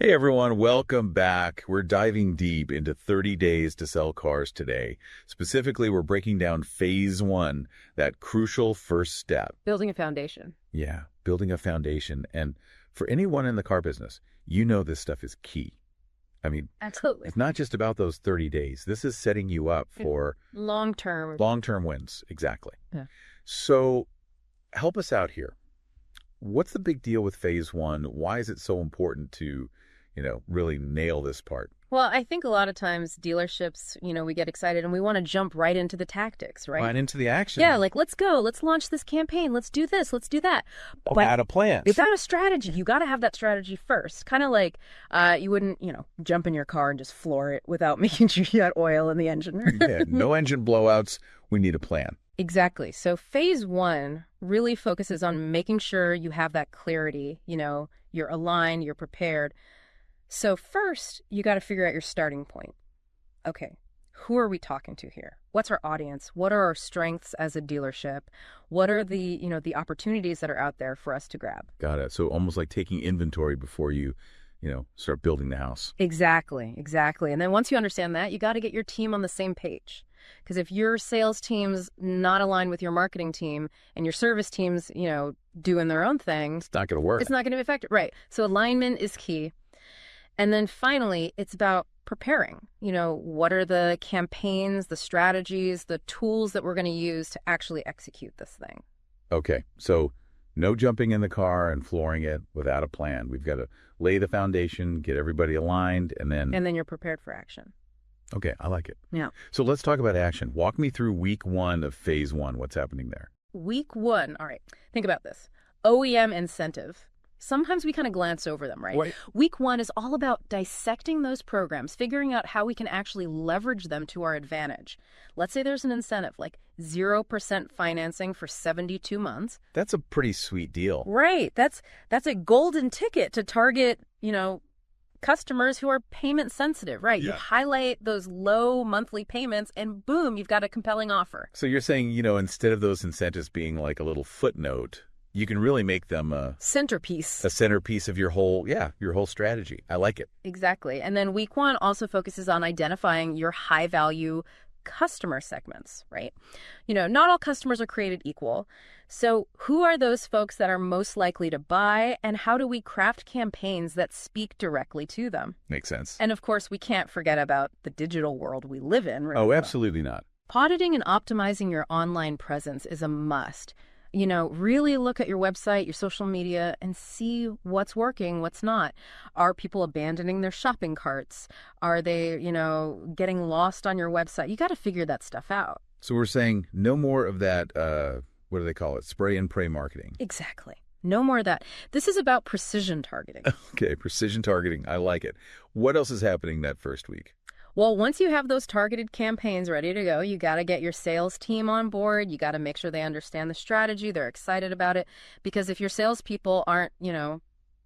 Hey everyone, welcome back. We're diving deep into 30 days to sell cars today. Specifically, we're breaking down phase one, that crucial first step. Building a foundation. Yeah, building a foundation. And for anyone in the car business, you know this stuff is key. I mean, Absolutely. it's not just about those 30 days. This is setting you up for long-term wins. Exactly. Yeah. So help us out here. What's the big deal with phase one? Why is it so important to really nail this part? Well, I think a lot of times dealerships, we get excited and we want to jump right into the tactics, right? Right into the action. Yeah, like, let's go. Let's launch this campaign. Let's do this. Let's do that. But add a plan. Without a strategy, you got to have that strategy first. Kind of like you wouldn't, jump in your car and just floor it without making sure you got oil in the engine. Yeah, no engine blowouts. We need a plan. Exactly. So phase one really focuses on making sure you have that clarity, you're aligned, you're prepared. So first, you got to figure out your starting point. Okay, who are we talking to here? What's our audience? What are our strengths as a dealership? What are the, the opportunities that are out there for us to grab? Got it. So almost like taking inventory before you, start building the house. Exactly. And then once you understand that, you got to get your team on the same page. Because if your sales team's not aligned with your marketing team and your service team's, doing their own thing, it's not going to work. It's not going to be effective. Right. So alignment is key. And then finally, it's about preparing. What are the campaigns, the strategies, the tools that we're going to use to actually execute this thing? Okay. So no jumping in the car and flooring it without a plan. We've got to lay the foundation, get everybody aligned, and then you're prepared for action. Okay. I like it. Yeah. So let's talk about action. Walk me through week one of phase one. What's happening there? Week one. All right. Think about this. OEM incentive. Sometimes we kind of glance over them, right? What? Week one is all about dissecting those programs, figuring out how we can actually leverage them to our advantage. Let's say there's an incentive like 0% financing for 72 months. That's a pretty sweet deal. Right. That's a golden ticket to target, customers who are payment sensitive, right? Yeah. You highlight those low monthly payments and boom, you've got a compelling offer. So you're saying, instead of those incentives being like a little footnote, you can really make them a centerpiece of your whole strategy. I like it. Exactly. And then week one also focuses on identifying your high value customer segments, right? Not all customers are created equal. So who are those folks that are most likely to buy, and how do we craft campaigns that speak directly to them? Makes sense. And of course, we can't forget about the digital world we live in. Right? Oh, absolutely not. Auditing and optimizing your online presence is a must. Really look at your website, your social media, and see what's working, what's not. Are people abandoning their shopping carts? Are they, getting lost on your website? You got to figure that stuff out. So we're saying no more of that, what do they call it? Spray and pray marketing. Exactly. No more of that. This is about precision targeting. Okay, precision targeting. I like it. What else is happening that first week? Well, once you have those targeted campaigns ready to go, you got to get your sales team on board. You got to make sure they understand the strategy. They're excited about it. Because if your salespeople aren't,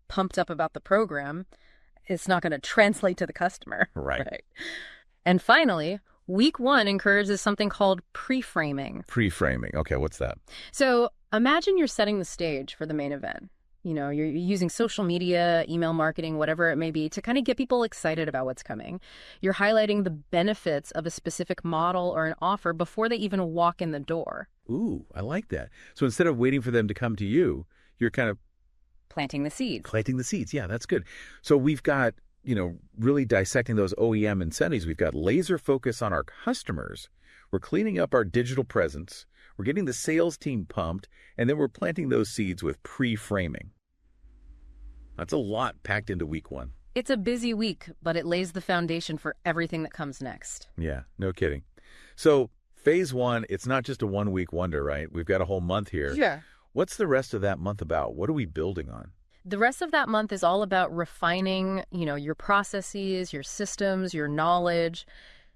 pumped up about the program, it's not going to translate to the customer. Right. And finally, week one encourages something called pre-framing. Pre-framing. Okay, what's that? So imagine you're setting the stage for the main event. You're using social media, email marketing, whatever it may be, to kind of get people excited about what's coming. You're highlighting the benefits of a specific model or an offer before they even walk in the door. Ooh, I like that. So instead of waiting for them to come to you, you're kind of planting the seeds. Planting the seeds. Yeah, that's good. So we've got, really dissecting those OEM incentives. We've got laser focus on our customers. We're cleaning up our digital presence. We're getting the sales team pumped, and then we're planting those seeds with pre-framing. That's a lot packed into week one. It's a busy week, but it lays the foundation for everything that comes next. Yeah, no kidding. So phase one, it's not just a 1 week wonder, right? We've got a whole month here. Yeah. What's the rest of that month about? What are we building on? The rest of that month is all about refining, your processes, your systems, your knowledge.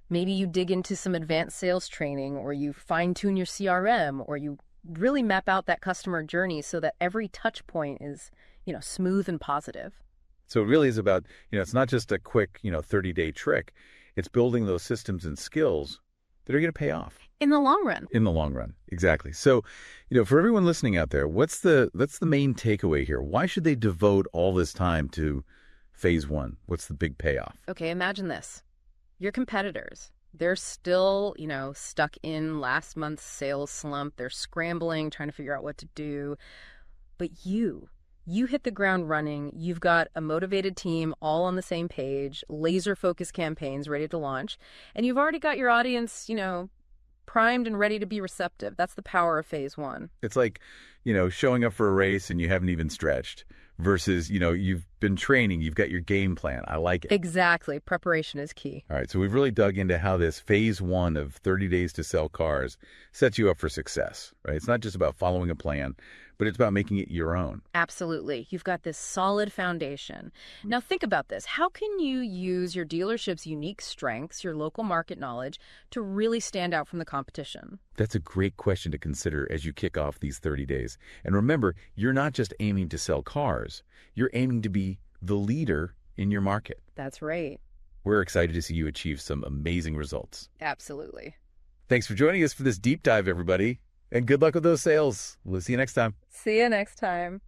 Maybe you dig into some advanced sales training, or you fine-tune your CRM, or you really map out that customer journey so that every touch point is, smooth and positive. So it really is about, it's not just a quick, 30-day trick. It's building those systems and skills that are going to pay off. In the long run. In the long run. Exactly. So, for everyone listening out there, what's the main takeaway here? Why should they devote all this time to phase one? What's the big payoff? Okay, imagine this. Your competitors, they're still, stuck in last month's sales slump. They're scrambling, trying to figure out what to do. But you hit the ground running. You've got a motivated team all on the same page, laser-focused campaigns ready to launch, and you've already got your audience, primed and ready to be receptive. That's the power of phase one. It's like, showing up for a race and you haven't even stretched versus, you've been training, you've got your game plan. I like it. Exactly. Preparation is key. All right. So we've really dug into how this phase one of 30 days to sell cars sets you up for success, right? It's not just about following a plan, but it's about making it your own. Absolutely. You've got this solid foundation. Now think about this. How can you use your dealership's unique strengths, your local market knowledge, to really stand out from the competition? That's a great question to consider as you kick off these 30 days. And remember, you're not just aiming to sell cars. You're aiming to be the leader in your market. That's right. We're excited to see you achieve some amazing results. Absolutely. Thanks for joining us for this deep dive, everybody. And good luck with those sales. We'll see you next time. See you next time.